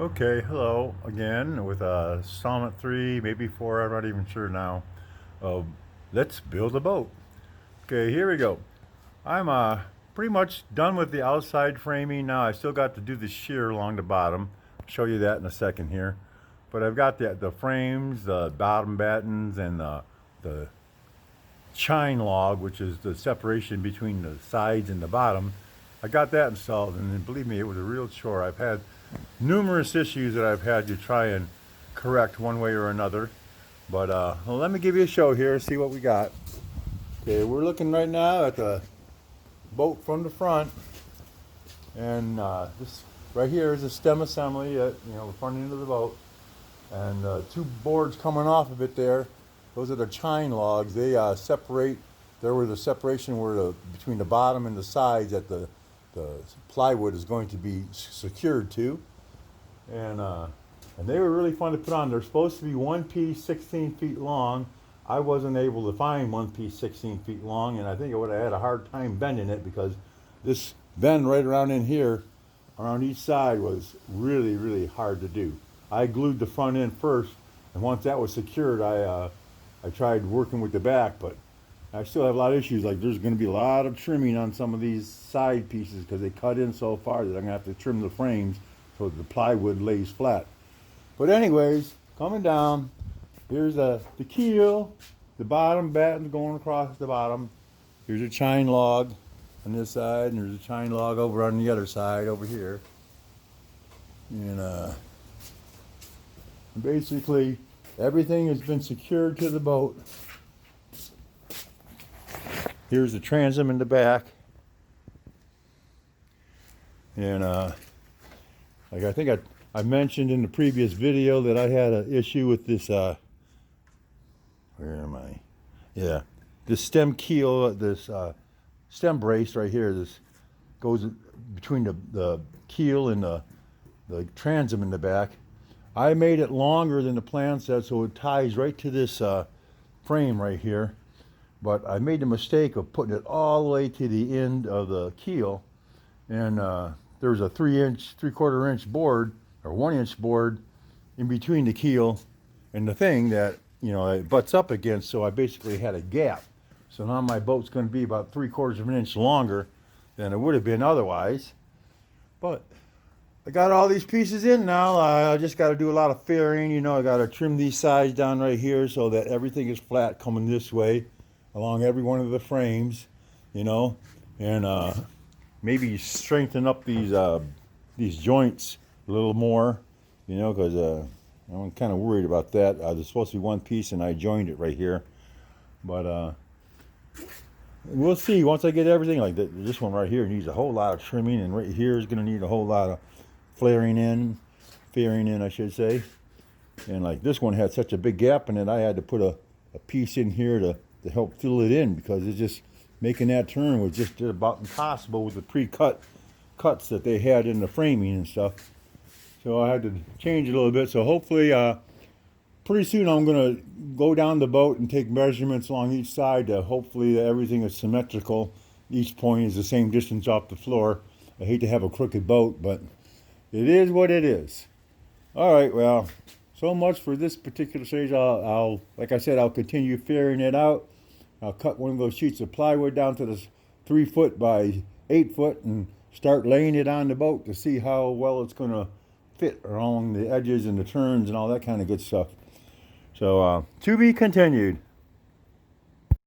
Okay, hello again with installment 3, maybe 4, I'm not even sure now. Uh, let's build a boat. Okay, here we go. I'm pretty much done with the outside framing now. I still got to do the shear along the bottom. I'll show you that in a second here. But I've got the frames, the bottom battens, and the chine log, which is the separation between the sides and the bottom. I got that installed, and believe me, it was a real chore. I've had numerous issues that I've had to try and correct one way or another. But well, let me give you a show here, see what we got. Okay, we're looking right now at the boat from the front, and this right here is a stem assembly at the front end of the boat, and two boards coming off of it there. Those are the chine logs. They separate. There where the separation where between the bottom and the sides that the plywood is going to be secured to, and they were really fun to put on. They're supposed to be one piece 16 feet long. I wasn't able to find one piece 16 feet long, and I think I would have had a hard time bending it because this bend right around in here, around each side, was really, really hard to do. I glued the front end first, and once that was secured, I tried working with the back, but I still have a lot of issues. Like there's going to be a lot of trimming on some of these side pieces because they cut in so far that I'm going to have to trim the frames so the plywood lays flat. But anyways, coming down, here's the keel, the bottom batten going across the bottom. Here's a chine log on this side, and there's a chine log over on the other side over here. And basically, everything has been secured to the boat. Here's the transom in the back. And like I think I mentioned in the previous video that I had an issue with this, where am I? Yeah, this stem keel, this stem brace right here, this goes between the keel and the transom in the back. I made it longer than the plan said, so it ties right to this frame right here. But I made the mistake of putting it all the way to the end of the keel, and there was a 3/4 inch board or 1 inch board in between the keel and the thing that it butts up against. So I basically had a gap. So now my boat's going to be about 3/4 of an inch longer than it would have been otherwise. But I got all these pieces in now. I just got to do a lot of fairing. I got to trim these sides down right here so that everything is flat coming this way along every one of the frames, and maybe strengthen up these joints a little more, because I'm kind of worried about that. There's supposed to be one piece, and I joined it right here, but we'll see once I get everything. Like this one right here needs a whole lot of trimming, and right here is going to need a whole lot of fairing in, I should say. And like this one had such a big gap in it, I had to put a piece in here to help fill it in because it's just making that turn was just about impossible with the cuts that they had in the framing and stuff. So I had to change it a little bit. So hopefully pretty soon I'm going to go down the boat and take measurements along each side to hopefully everything is symmetrical. Each point is the same distance off the floor. I hate to have a crooked boat, but it is what it is. All right, well, so much for this particular stage. I'll like I said, I'll continue fairing it out. I'll cut one of those sheets of plywood down to this 3 foot by 8 foot and start laying it on the boat to see how well it's going to fit along the edges and the turns and all that kind of good stuff. So to be continued.